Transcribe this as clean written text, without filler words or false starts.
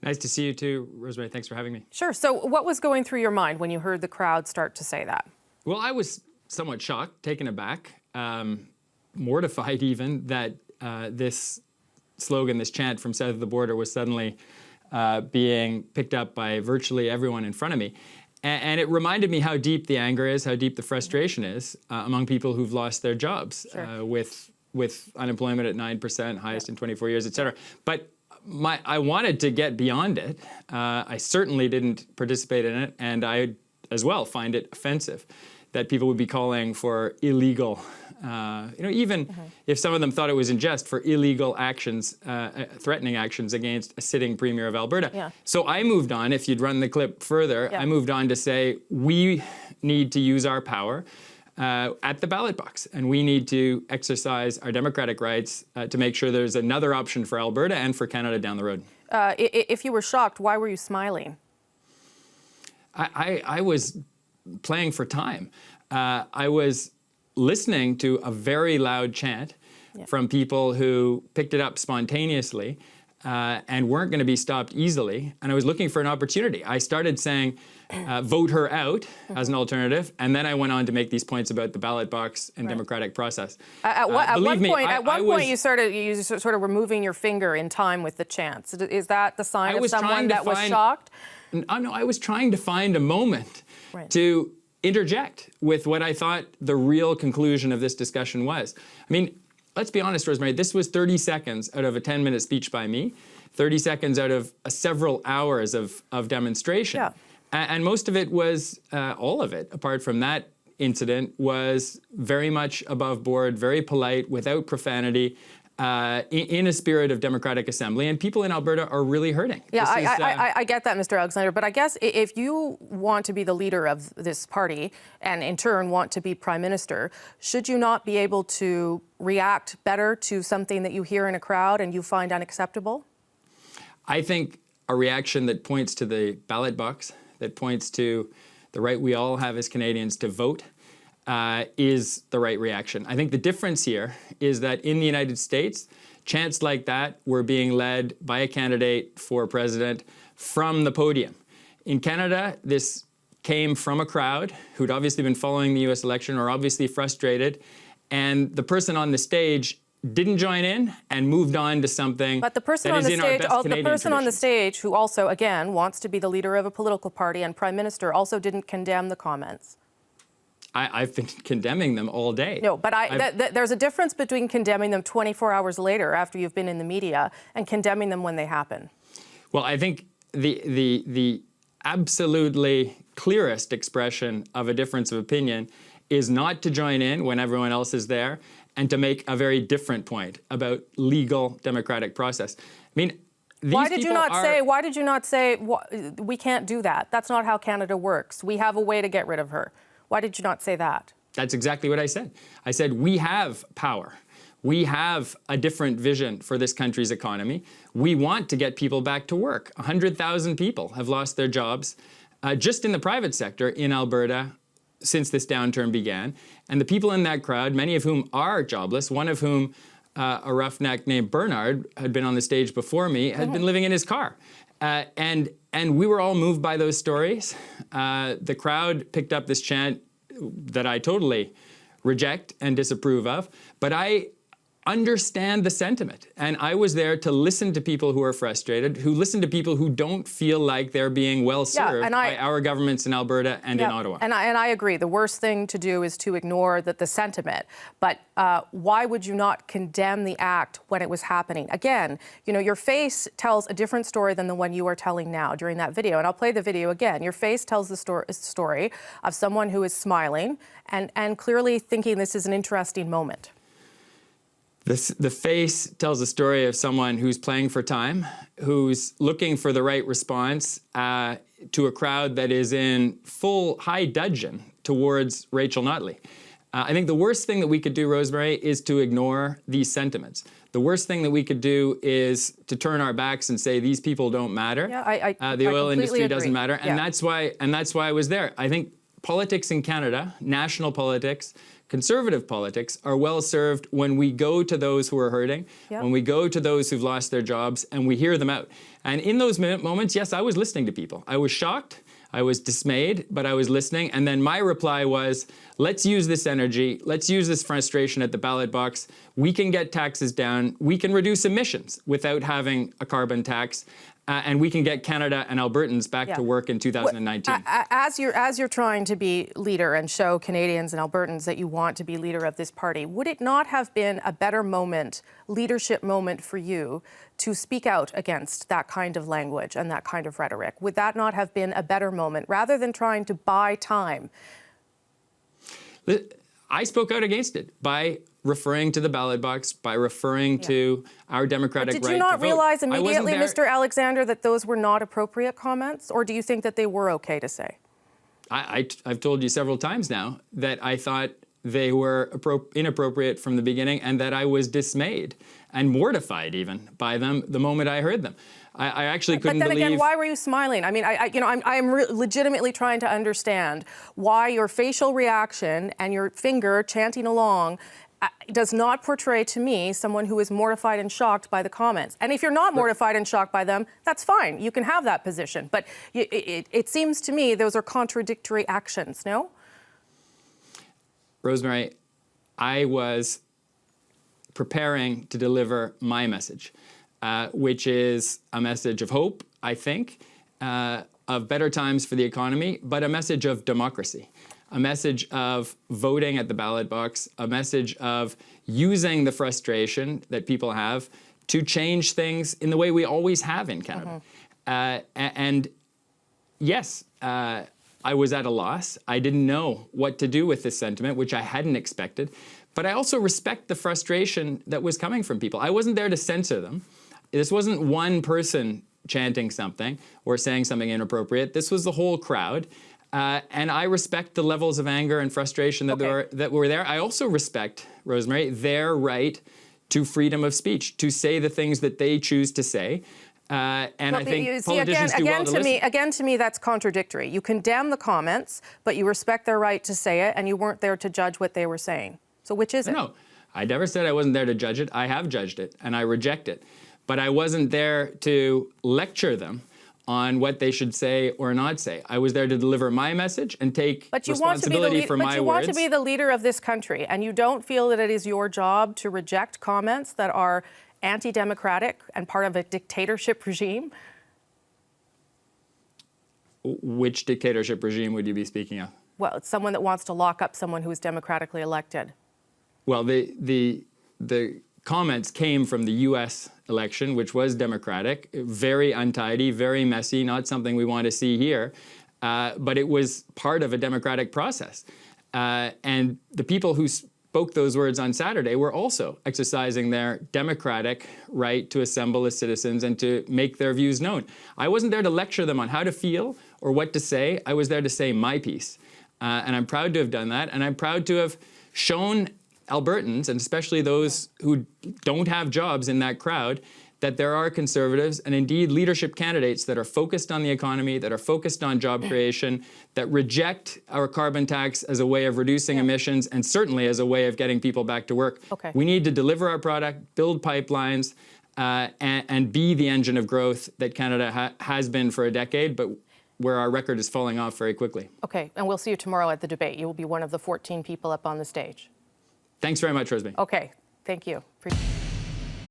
Nice to see you too, Rosemary. Thanks for having me. Sure. So what was going through your mind when you heard the crowd start to say that? Well, I was somewhat shocked, taken aback, mortified even that this slogan, this chant from south of the border was suddenly being picked up by virtually everyone in front of me. And it reminded me how deep the anger is, how deep the frustration is among people who've lost their jobs, sure. with unemployment at 9%, highest in 24 years, et cetera. But I wanted to get beyond it. I certainly didn't participate in it, and I as well find it offensive that people would be calling for illegal, even if some of them thought it was in jest, for illegal actions, threatening actions against a sitting premier of Alberta. Yeah. So I moved on, if you'd run the clip further, I moved on to say we need to use our power at the ballot box, and we need to exercise our democratic rights to make sure there's another option for Alberta and for Canada down the road. If you were shocked, why were you smiling? I was playing for time. I was listening to a very loud chant from people who picked it up spontaneously and weren't going to be stopped easily. And I was looking for an opportunity. I started saying, vote her out as an alternative. And then I went on to make these points about the ballot box and democratic process. At one point, you sort of were moving your finger in time with the chants. Is that the sign of someone that was shocked? No, I was trying to find a moment to interject with what I thought the real conclusion of this discussion was. I mean, let's be honest, Rosemary, this was 30 seconds out of a 10-minute speech by me, 30 seconds out of several hours of demonstration. Yeah. And most of it was, all of it, apart from that incident, was very much above board, very polite, without profanity, in a spirit of democratic assembly, and people in Alberta are really hurting. Yeah, I get that, Mr. Alexander, but I guess if you want to be the leader of this party and in turn want to be Prime Minister, should you not be able to react better to something that you hear in a crowd and you find unacceptable? I think a reaction that points to the ballot box, that points to the right we all have as Canadians to vote, is the right reaction. I think the difference here is that in the United States, chants like that were being led by a candidate for president from the podium. In Canada, this came from a crowd who'd obviously been following the US election or obviously frustrated, and the person on the stage didn't join in and moved on to something. But the person on the stage, who also, again, wants to be the leader of a political party and Prime Minister, also didn't condemn the comments. I've been condemning them all day. No, but there's a difference between condemning them 24 hours later after you've been in the media and condemning them when they happen. Well, I think the absolutely clearest expression of a difference of opinion is not to join in when everyone else is there and to make a very different point about legal democratic process. I mean, why did you not say we can't do that? That's not how Canada works. We have a way to get rid of her. Why did you not say that? That's exactly what I said. I said we have power. We have a different vision for this country's economy. We want to get people back to work. 100,000 people have lost their jobs just in the private sector in Alberta since this downturn began. And the people in that crowd, many of whom are jobless, one of whom, a roughneck named Bernard, had been on the stage before me, had been living in his car. And we were all moved by those stories. The crowd picked up this chant that I totally reject and disapprove of, but I understand the sentiment. And I was there to listen to people who are frustrated, who listen to people who don't feel like they're being well served by our governments in Alberta and in Ottawa. And I agree. The worst thing to do is to ignore the sentiment. But why would you not condemn the act when it was happening? Again, you know, your face tells a different story than the one you are telling now during that video. And I'll play the video again. Your face tells the story of someone who is smiling and clearly thinking this is an interesting moment. The face tells a story of someone who's playing for time, who's looking for the right response to a crowd that is in full high dudgeon towards Rachel Notley. I think the worst thing that we could do, Rosemary, is to ignore these sentiments. The worst thing that we could do is to turn our backs and say these people don't matter. Yeah, the oil industry doesn't matter, and yeah. that's why I was there. I think politics in Canada, national politics, conservative politics are well served when we go to those who are hurting, when we go to those who've lost their jobs, and we hear them out. And in those moments, yes, I was listening to people. I was shocked, I was dismayed, but I was listening. And then my reply was, let's use this energy, let's use this frustration at the ballot box. We can get taxes down, we can reduce emissions without having a carbon tax. And we can get Canada and Albertans back to work in 2019. As you're trying to be leader and show Canadians and Albertans that you want to be leader of this party, would it not have been a better moment, leadership moment for you to speak out against that kind of language and that kind of rhetoric? Would that not have been a better moment rather than trying to buy time? I spoke out against it by referring to the ballot box, by referring to our democratic right to vote. Did you not realize immediately, Mr. Alexander, that those were not appropriate comments? Or do you think that they were okay to say? I've told you several times now that I thought they were inappropriate from the beginning and that I was dismayed and mortified even by them the moment I heard them. I actually couldn't believe... But then again, why were you smiling? I mean, I'm legitimately trying to understand why your facial reaction and your finger chanting along does not portray to me someone who is mortified and shocked by the comments. And if you're not mortified and shocked by them, that's fine. You can have that position. But it seems to me those are contradictory actions, no? Rosemary, I was preparing to deliver my message, which is a message of hope, I think, of better times for the economy, but a message of democracy. A message of voting at the ballot box, a message of using the frustration that people have to change things in the way we always have in Canada. And yes, I was at a loss. I didn't know what to do with this sentiment, which I hadn't expected. But I also respect the frustration that was coming from people. I wasn't there to censor them. This wasn't one person chanting something or saying something inappropriate. This was the whole crowd. And I respect the levels of anger and frustration that were there. I also respect, Rosemary, their right to freedom of speech, to say the things that they choose to say. And I think politicians do well to listen. Again, to me, that's contradictory. You condemn the comments, but you respect their right to say it, and you weren't there to judge what they were saying. So which is it? No, I never said I wasn't there to judge it. I have judged it, and I reject it. But I wasn't there to lecture them on what they should say or not say. I was there to deliver my message and take responsibility for my words. But you want to be the leader of this country, and you don't feel that it is your job to reject comments that are anti-democratic and part of a dictatorship regime? Which dictatorship regime would you be speaking of? Well, it's someone that wants to lock up someone who is democratically elected. Well, the comments came from the U.S. election, which was democratic, very untidy, very messy, not something we want to see here, but it was part of a democratic process. And the people who spoke those words on Saturday were also exercising their democratic right to assemble as citizens and to make their views known. I wasn't there to lecture them on how to feel or what to say. I was there to say my piece. And I'm proud to have done that, and I'm proud to have shown Albertans, and especially those who don't have jobs in that crowd, that there are Conservatives and indeed leadership candidates that are focused on the economy, that are focused on job creation, that reject our carbon tax as a way of reducing emissions and certainly as a way of getting people back to work. We need to deliver our product, build pipelines, and be the engine of growth that Canada has been for a decade, but where our record is falling off very quickly. Okay, and we'll see you tomorrow at the debate. You will be one of the 14 people up on the stage. Thanks very much, Rosemary. Okay, thank you.